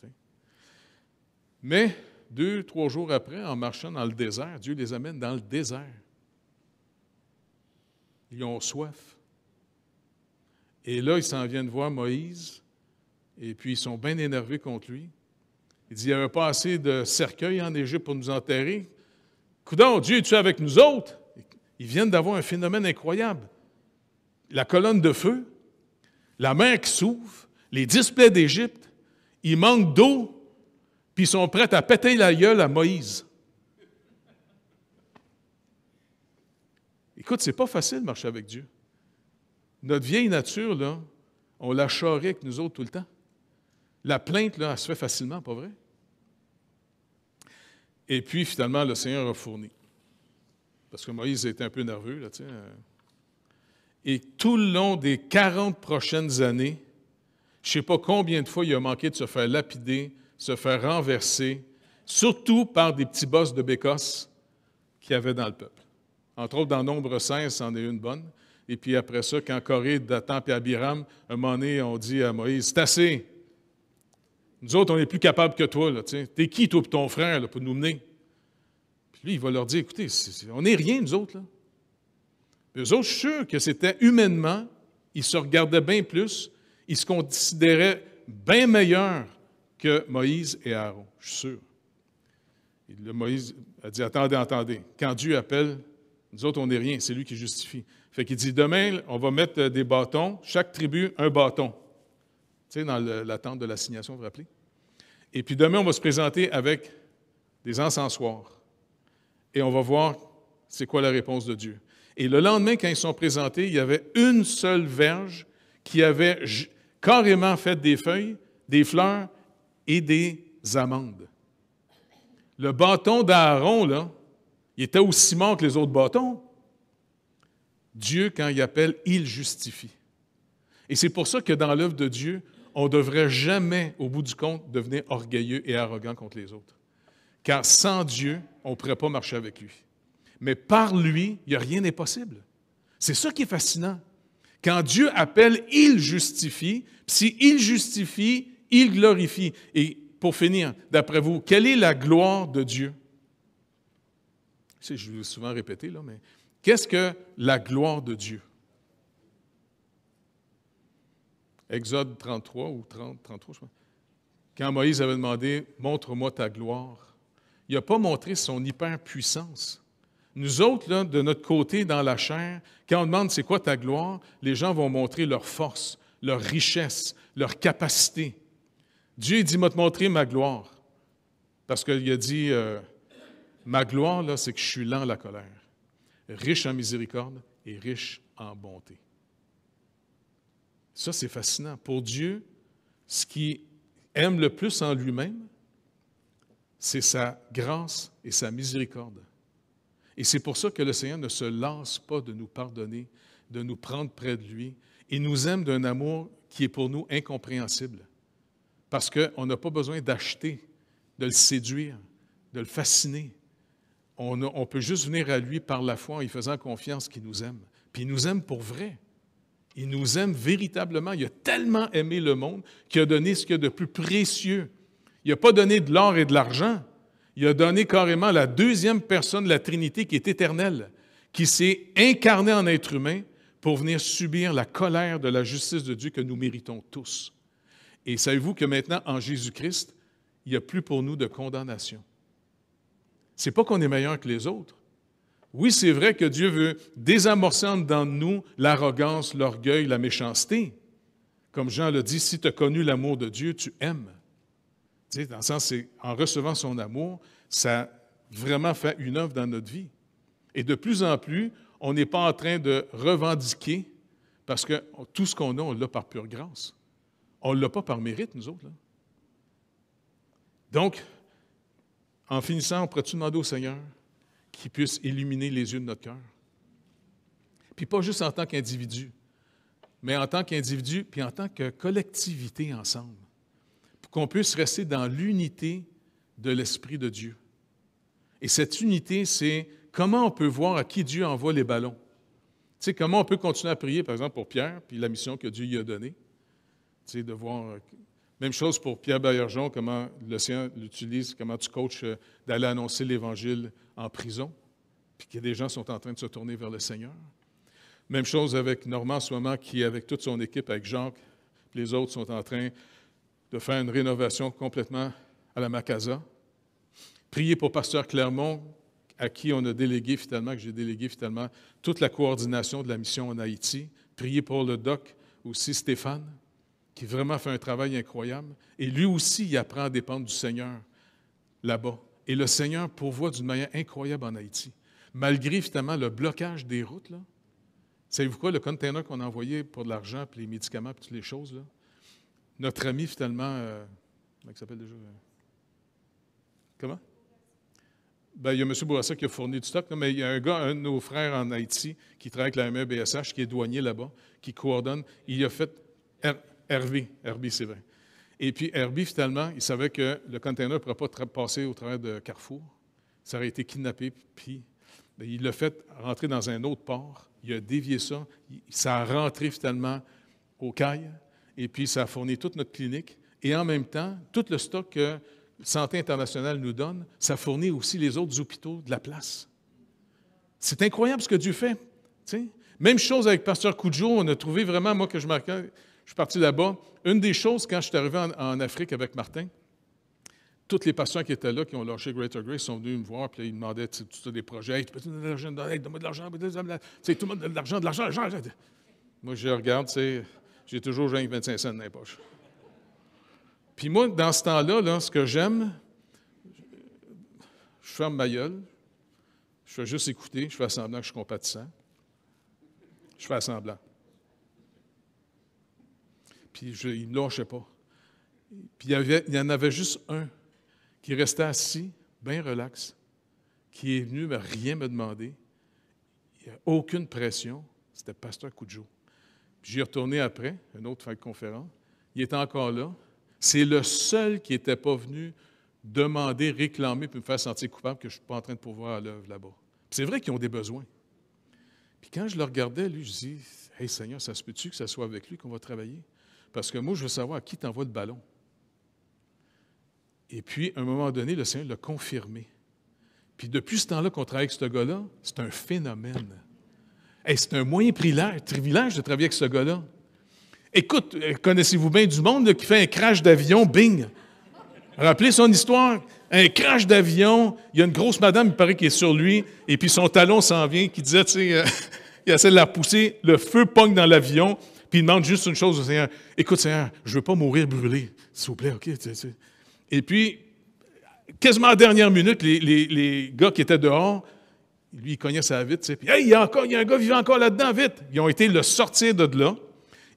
Tu sais. Mais 2-3 jours après, en marchant dans le désert, Dieu les amène dans le désert. Ils ont soif. Et là, ils s'en viennent voir Moïse, et puis ils sont bien énervés contre lui. Il dit, il n'y avait pas assez de cercueils en Égypte pour nous enterrer. Coudonc, Dieu es-tu avec nous autres? Ils viennent d'avoir un phénomène incroyable. La colonne de feu, la mer qui s'ouvre, les 10 plaies d'Égypte, ils manquent d'eau, puis ils sont prêts à péter la gueule à Moïse. Écoute, c'est pas facile de marcher avec Dieu. Notre vieille nature, là, on la charrie avec nous autres tout le temps. La plainte, là, elle se fait facilement, pas vrai? Et puis, finalement, le Seigneur a fourni. Parce que Moïse était un peu nerveux, là, tu sais. Et tout le long des 40 prochaines années, je ne sais pas combien de fois il a manqué de se faire lapider, se faire renverser, surtout par des petits bosses de bécosse qu'il y avait dans le peuple. Entre autres, dans Nombre 16, c'en est une bonne. Et puis après ça, quand Corée, Dathan et Abiram, un moment donné, on dit à Moïse, « C'est assez! Nous autres, on n'est plus capables que toi. Là, t'es qui, toi et ton frère, là, pour nous mener? » Puis lui, il va leur dire, « Écoutez, on n'est rien, nous autres. » Là. Puis eux autres, je suis sûr que c'était humainement, ils se regardaient bien plus, ils se considéraient bien meilleurs que Moïse et Aaron, je suis sûr. Et là, Moïse a dit, « Attendez, attendez. Quand Dieu appelle, nous autres, on n'est rien, c'est lui qui justifie. » Fait qu'il dit, « Demain, on va mettre des bâtons, chaque tribu, un bâton. » Tu sais, dans la tente de l'assignation, vous vous rappelez? Et puis demain, on va se présenter avec des encensoirs. Et on va voir c'est quoi la réponse de Dieu. Et le lendemain, quand ils sont présentés, il y avait une seule verge qui avait carrément fait des feuilles, des fleurs et des amandes. Le bâton d'Aaron, là, il était aussi mort que les autres bâtons. Dieu, quand il appelle, il justifie. Et c'est pour ça que dans l'œuvre de Dieu, on ne devrait jamais, au bout du compte, devenir orgueilleux et arrogant contre les autres. Car sans Dieu, on ne pourrait pas marcher avec lui. Mais par lui, il n'y a rien n'est possible. C'est ça qui est fascinant. Quand Dieu appelle, il justifie. Si il justifie, il glorifie. Et pour finir, d'après vous, quelle est la gloire de Dieu? Je vous l'ai souvent répété, là, mais qu'est-ce que la gloire de Dieu? Exode 33 ou 33, je crois. Quand Moïse avait demandé « Montre-moi ta gloire », Il n'a pas montré son hyper-puissance. Nous autres, là, de notre côté, dans la chair, quand on demande c'est quoi ta gloire, les gens vont montrer leur force, leur richesse, leur capacité. Dieu dit, m'a te montrer ma gloire. Parce qu'il a dit, ma gloire, là, c'est que je suis lent à la colère, riche en miséricorde et riche en bonté. Ça, c'est fascinant. Pour Dieu, ce qu'il aime le plus en lui-même, c'est sa grâce et sa miséricorde. Et c'est pour ça que le Seigneur ne se lasse pas de nous pardonner, de nous prendre près de lui, et nous aime d'un amour qui est pour nous incompréhensible. Parce qu'on n'a pas besoin d'acheter, de le séduire, de le fasciner. On peut juste venir à lui par la foi en lui faisant confiance qu'il nous aime. Puis il nous aime pour vrai. Il nous aime véritablement. Il a tellement aimé le monde qu'il a donné ce qu'il y a de plus précieux. Il n'a pas donné de l'or et de l'argent. Il a donné carrément la deuxième personne de la Trinité qui est éternelle, qui s'est incarnée en être humain pour venir subir la colère de la justice de Dieu que nous méritons tous. Et savez-vous que maintenant, en Jésus-Christ, il n'y a plus pour nous de condamnation. Ce n'est pas qu'on est meilleur que les autres. Oui, c'est vrai que Dieu veut désamorcer en dedans de nous l'arrogance, l'orgueil, la méchanceté. Comme Jean l'a dit, si tu as connu l'amour de Dieu, tu aimes. Tu sais, dans le sens, c'est en recevant son amour, ça vraiment fait une œuvre dans notre vie. Et de plus en plus, on n'est pas en train de revendiquer, parce que tout ce qu'on a, on l'a par pure grâce. On ne l'a pas par mérite, nous autres. Là. Donc, en finissant, pourrais-tu demander au Seigneur qu'il puisse illuminer les yeux de notre cœur? Puis pas juste en tant qu'individu, mais en tant qu'individu, puis en tant que collectivité ensemble, pour qu'on puisse rester dans l'unité de l'Esprit de Dieu. Et cette unité, c'est comment on peut voir à qui Dieu envoie les ballons. Tu sais, comment on peut continuer à prier, par exemple, pour Pierre, puis la mission que Dieu lui a donnée. Tu sais, de voir... Même chose pour Pierre Baillargeon, comment le Seigneur l'utilise, comment tu coaches d'aller annoncer l'Évangile en prison, puis que des gens sont en train de se tourner vers le Seigneur. Même chose avec Normand en ce moment, qui, avec toute son équipe, avec Jacques, puis les autres sont en train de faire une rénovation complètement à la Macasa. Prier pour Pasteur Clermont, à qui on a délégué finalement, que j'ai délégué finalement, toute la coordination de la mission en Haïti. Prier pour le doc aussi, Stéphane, qui vraiment fait un travail incroyable. Et lui aussi, il apprend à dépendre du Seigneur là-bas. Et le Seigneur pourvoit d'une manière incroyable en Haïti. Malgré, finalement, le blocage des routes, là. Savez-vous quoi? Le container qu'on a envoyé pour de l'argent, puis les médicaments, puis toutes les choses, là, notre ami, finalement, comment il s'appelle déjà? Comment? Bien, il y a M. Bourassa qui a fourni du stock, là, mais il y a un gars, un de nos frères en Haïti, qui travaille avec la MEBSH, qui est douanier là-bas, qui coordonne. Il a fait... Herbie, c'est vrai. Et puis Herbie, finalement, il savait que le container ne pourrait pas passer au travers de Carrefour. Ça aurait été kidnappé, puis il l'a fait rentrer dans un autre port. Il a dévié ça. Ça a rentré finalement au CAI, et puis ça a fourni toute notre clinique. Et en même temps, tout le stock que Santé internationale nous donne, ça fournit aussi les autres hôpitaux de la place. C'est incroyable ce que Dieu fait. T'sais? Même chose avec Pasteur Cudjoe, on a trouvé vraiment, moi, que je marquais... Je suis parti là-bas. Une des choses, quand je suis arrivé en Afrique avec Martin, tous les pasteurs qui étaient là, qui ont lâché Greater Grace, sont venus me voir, puis là, ils demandaient tout des projets. Hey, tu peux donner de l'argent? Hey, donne-moi de l'argent. Tout le monde donne de l'argent, de l'argent. Moi, je regarde, j'ai toujours 25 cents dans les poches. Puis moi, dans ce temps-là, là, ce que j'aime, je ferme ma gueule, je fais juste écouter, je fais semblant que je suis compatissant. Je fais semblant. Puis il ne lâchait pas. Puis il y en avait juste un qui restait assis, bien relax, qui est venu rien me demander. Il n'y a aucune pression. C'était Pasteur Cudjoe. Puis j'y ai retourné après, une autre fin de conférence. Il était encore là. C'est le seul qui n'était pas venu demander, réclamer, puis me faire sentir coupable que je ne suis pas en train de pourvoir à l'œuvre là-bas. Puis c'est vrai qu'ils ont des besoins. Puis quand je le regardais, lui, je dis, « Hey Seigneur, ça se peut-tu que ce soit avec lui qu'on va travailler? » Parce que moi, je veux savoir à qui t'envoie le ballon. Et puis, à un moment donné, le Seigneur l'a confirmé. Puis depuis ce temps-là qu'on travaille avec ce gars-là, c'est un phénomène. Hey, c'est un moyen privilège de travailler avec ce gars-là. Écoute, connaissez-vous bien du monde là, qui fait un crash d'avion, bing! Rappelez son histoire. Un crash d'avion, il y a une grosse madame, il paraît, qui est sur lui, et puis son talon s'en vient, qui disait, tu sais, il essaie de la repousser, le feu pogne dans l'avion, puis il demande juste une chose au Seigneur. Écoute, Seigneur, je ne veux pas mourir brûlé, s'il vous plaît, OK? Et puis, quasiment à la dernière minute, les gars qui étaient dehors, lui, il cognait sa vitre, tu sais, puis, hey, il y a un gars vivant encore là-dedans, vite! Ils ont été le sortir de là.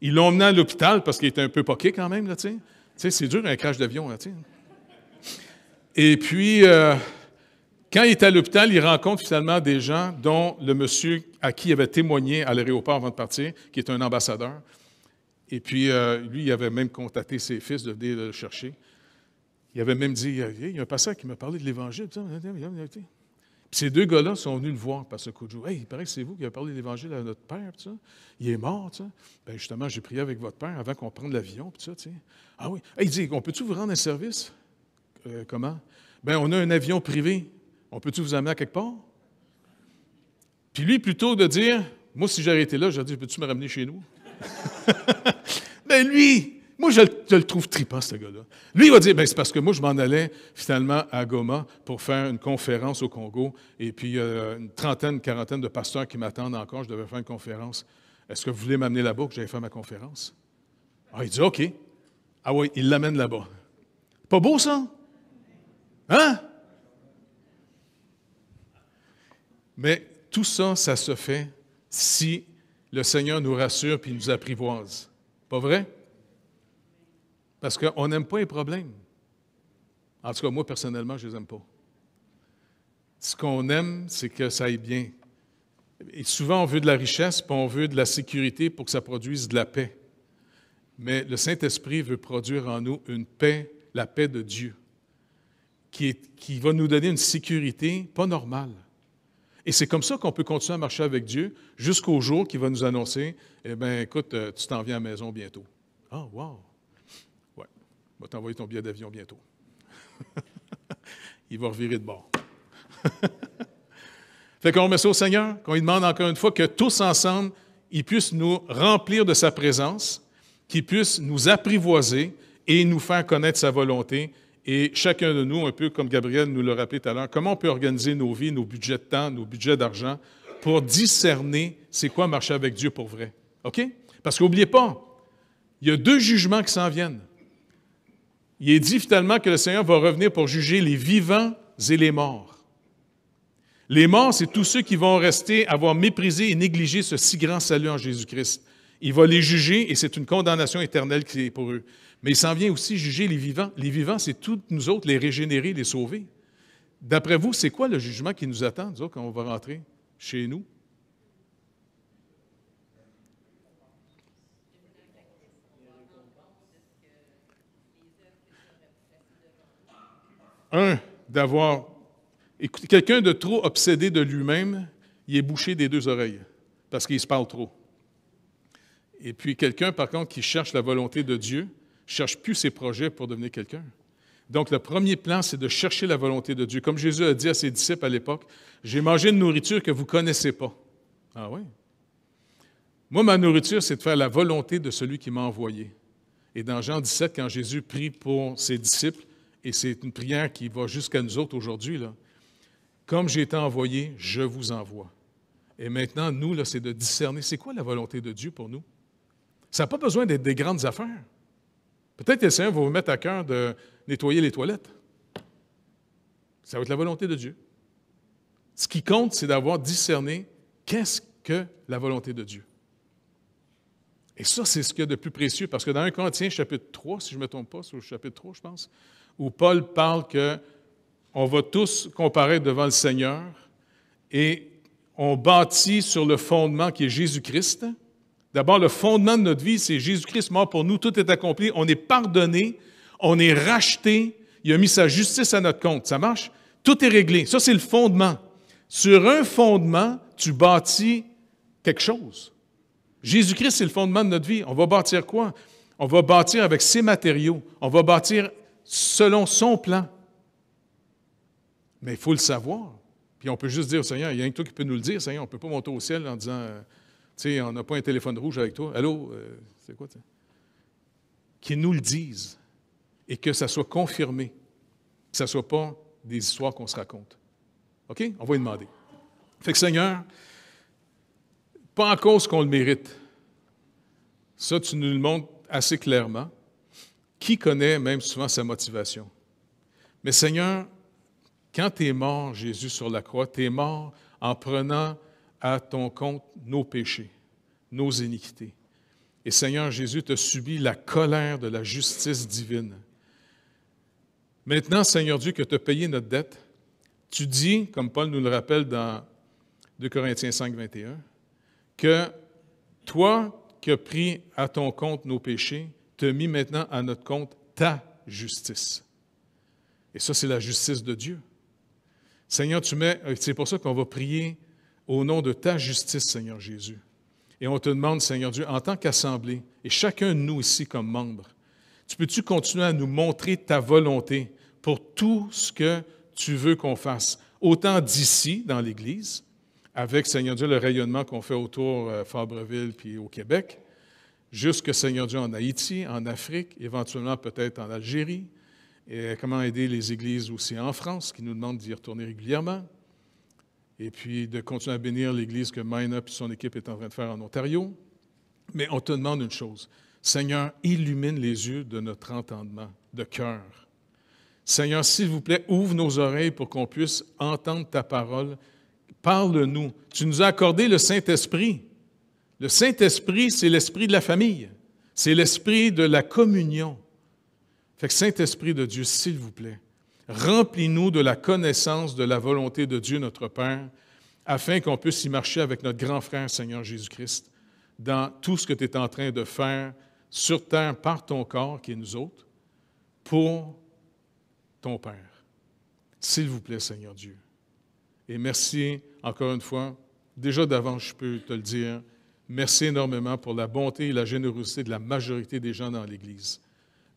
Ils l'ont emmené à l'hôpital parce qu'il était un peu poqué quand même, là, tu sais. Tu sais, c'est dur un crash d'avion, là, tu sais. Et puis, quand il est à l'hôpital, il rencontre finalement des gens, dont le monsieur à qui il avait témoigné à l'aéroport avant de partir, qui est un ambassadeur. Et puis, lui, il avait même contacté ses fils de venir le chercher. Il avait même dit, il y a un pasteur qui m'a parlé de l'Évangile. Puis ces deux gars-là sont venus le voir par ce coup de jour. « Hey, il paraît que c'est vous qui avez parlé de l'Évangile à notre père, puis ça. Il est mort, tu sais. Ben justement, j'ai prié avec votre père avant qu'on prenne l'avion, puis ça, tu sais. Ah oui. Hey, il dit, on peut-tu vous rendre un service? Comment? Ben on a un avion privé. On peut-tu vous amener à quelque part? Puis lui, plutôt de dire, moi, si j'avais été là, j'aurais dit, peux-tu me ramener chez nous? Ben lui, moi, je le trouve trippant, ce gars-là. Lui, il va dire, ben c'est parce que moi, je m'en allais finalement à Goma pour faire une conférence au Congo, et puis une quarantaine de pasteurs qui m'attendent encore, je devais faire une conférence. Est-ce que vous voulez m'amener là-bas que j'allais faire ma conférence? Ah, il dit, OK. Ah oui, il l'amène là-bas. Pas beau, ça? Hein? Mais tout ça, ça se fait si le Seigneur nous rassure puis nous apprivoise. Pas vrai? Parce qu'on n'aime pas les problèmes. En tout cas, moi, personnellement, je ne les aime pas. Ce qu'on aime, c'est que ça aille bien. Et souvent, on veut de la richesse, puis on veut de la sécurité pour que ça produise de la paix. Mais le Saint-Esprit veut produire en nous une paix, la paix de Dieu, qui va nous donner une sécurité pas normale. Et c'est comme ça qu'on peut continuer à marcher avec Dieu jusqu'au jour qu'il va nous annoncer, eh bien, écoute, tu t'en viens à la maison bientôt. Ah, wow! Ouais, il va t'envoyer ton billet d'avion bientôt. Il va revirer de bord. Fait qu'on remet ça au Seigneur, qu'on lui demande encore une fois que tous ensemble, il puisse nous remplir de sa présence, qu'il puisse nous apprivoiser et nous faire connaître sa volonté. Et chacun de nous, un peu comme Gabriel nous l'a rappelé tout à l'heure, comment on peut organiser nos vies, nos budgets de temps, nos budgets d'argent, pour discerner c'est quoi marcher avec Dieu pour vrai. OK? Parce qu'oubliez pas, il y a 2 jugements qui s'en viennent. Il est dit finalement que le Seigneur va revenir pour juger les vivants et les morts. Les morts, c'est tous ceux qui vont rester, avoir méprisé et négligé ce si grand salut en Jésus-Christ. Il va les juger et c'est une condamnation éternelle qui est pour eux. Mais il s'en vient aussi juger les vivants. Les vivants, c'est tous nous autres, les régénérer, les sauver. D'après vous, c'est quoi le jugement qui nous attend, nous autres, quand on va rentrer chez nous? D'avoir... Écoutez, quelqu'un de trop obsédé de lui-même, il est bouché des 2 oreilles, parce qu'il se parle trop. Et puis quelqu'un, par contre, qui cherche la volonté de Dieu, ne cherche plus ses projets pour devenir quelqu'un. Donc, le premier plan, c'est de chercher la volonté de Dieu. Comme Jésus a dit à ses disciples à l'époque, « J'ai mangé une nourriture que vous ne connaissez pas. » Ah oui? Moi, ma nourriture, c'est de faire la volonté de celui qui m'a envoyé. Et dans Jean 17, quand Jésus prie pour ses disciples, et c'est une prière qui va jusqu'à nous autres aujourd'hui, là, « Comme j'ai été envoyé, je vous envoie. » Et maintenant, nous, là, c'est de discerner, c'est quoi la volonté de Dieu pour nous? Ça n'a pas besoin d'être des grandes affaires. Peut-être que le Seigneur va vous mettre à cœur de nettoyer les toilettes. Ça va être la volonté de Dieu. Ce qui compte, c'est d'avoir discerné qu'est-ce que la volonté de Dieu. Et ça, c'est ce qu'il y a de plus précieux, parce que dans 1 Corinthiens, chapitre 3, si je ne me trompe pas, c'est au chapitre 3, je pense, où Paul parle qu'on va tous comparaître devant le Seigneur et on bâtit sur le fondement qui est Jésus-Christ. D'abord, le fondement de notre vie, c'est Jésus-Christ mort pour nous, tout est accompli, on est pardonné, on est racheté, il a mis sa justice à notre compte. Ça marche? Tout est réglé. Ça, c'est le fondement. Sur un fondement, tu bâtis quelque chose. Jésus-Christ, c'est le fondement de notre vie. On va bâtir quoi? On va bâtir avec ses matériaux. On va bâtir selon son plan. Mais il faut le savoir. Puis on peut juste dire au Seigneur, il y a rien que toi qui peux nous le dire, Seigneur, on ne peut pas monter au ciel en disant, tu sais, on n'a pas un téléphone rouge avec toi. Allô, c'est quoi, tu sais? Qu'ils nous le disent et que ça soit confirmé. que ce ne soit pas des histoires qu'on se raconte. OK? On va y demander. Fait que Seigneur, pas en cause qu'on le mérite. Ça, tu nous le montres assez clairement. Qui connaît même souvent sa motivation? Mais Seigneur, quand tu es mort, Jésus, sur la croix, tu es mort en prenant à ton compte nos péchés, nos iniquités. Et Seigneur Jésus, tu as subi la colère de la justice divine. Maintenant, Seigneur Dieu, que tu as payé notre dette, tu dis, comme Paul nous le rappelle dans 2 Corinthiens 5, 21, que toi qui as pris à ton compte nos péchés, tu as mis maintenant à notre compte ta justice. Et ça, c'est la justice de Dieu. Seigneur, c'est pour ça qu'on va prier au nom de ta justice, Seigneur Jésus. Et on te demande, Seigneur Dieu, en tant qu'assemblée, et chacun de nous ici comme membres, tu peux-tu continuer à nous montrer ta volonté pour tout ce que tu veux qu'on fasse, autant d'ici, dans l'Église, avec, Seigneur Dieu, le rayonnement qu'on fait autour Fabreville puis au Québec, jusque, Seigneur Dieu, en Haïti, en Afrique, éventuellement peut-être en Algérie, et comment aider les églises aussi en France, qui nous demandent d'y retourner régulièrement, et puis de continuer à bénir l'Église que Maina et son équipe est en train de faire en Ontario. Mais on te demande une chose. Seigneur, illumine les yeux de notre entendement, de cœur. Seigneur, s'il vous plaît, ouvre nos oreilles pour qu'on puisse entendre ta parole. Parle-nous. Tu nous as accordé le Saint-Esprit. Le Saint-Esprit, c'est l'esprit de la famille. C'est l'esprit de la communion. Fait que Saint-Esprit de Dieu, s'il vous plaît, remplis-nous de la connaissance de la volonté de Dieu, notre Père, afin qu'on puisse y marcher avec notre grand frère, Seigneur Jésus-Christ, dans tout ce que tu es en train de faire sur terre par ton corps, qui est nous autres, pour ton Père. S'il vous plaît, Seigneur Dieu. Et merci, encore une fois, déjà d'avance, je peux te le dire, merci énormément pour la bonté et la générosité de la majorité des gens dans l'Église.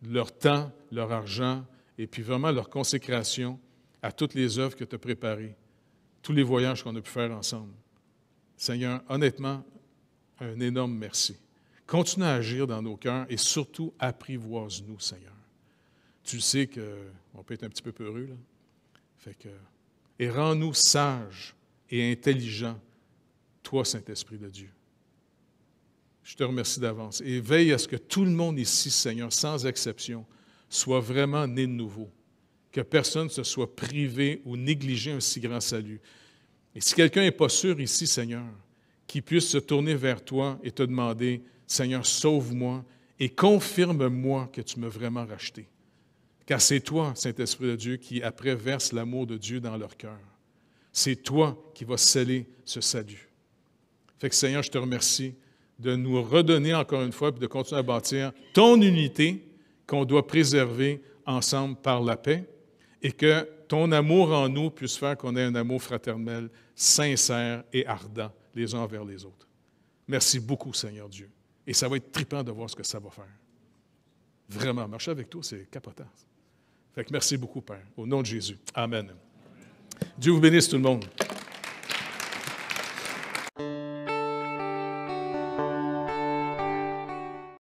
Leur temps, leur argent, et puis vraiment leur consécration à toutes les œuvres que tu as préparées, tous les voyages qu'on a pu faire ensemble. Seigneur, honnêtement, un énorme merci. Continue à agir dans nos cœurs et surtout apprivoise-nous, Seigneur. Tu sais qu'on peut être un petit peu peureux, là. Fait que, et rends-nous sages et intelligents, toi, Saint-Esprit de Dieu. Je te remercie d'avance. Et veille à ce que tout le monde ici, Seigneur, sans exception, soit vraiment né de nouveau. Que personne ne se soit privé ou négligé un si grand salut. Et si quelqu'un n'est pas sûr ici, Seigneur, qu'il puisse se tourner vers toi et te demander, Seigneur, sauve-moi et confirme-moi que tu m'as vraiment racheté. Car c'est toi, Saint-Esprit de Dieu, qui après verse l'amour de Dieu dans leur cœur. C'est toi qui vas sceller ce salut. Fait que Seigneur, je te remercie de nous redonner encore une fois et de continuer à bâtir ton unité qu'on doit préserver ensemble par la paix et que ton amour en nous puisse faire qu'on ait un amour fraternel, sincère et ardent les uns envers les autres. Merci beaucoup, Seigneur Dieu. Et ça va être trippant de voir ce que ça va faire. Vraiment, marcher avec toi, c'est capotant. Fait que merci beaucoup, Père. Au nom de Jésus. Amen. Dieu vous bénisse tout le monde.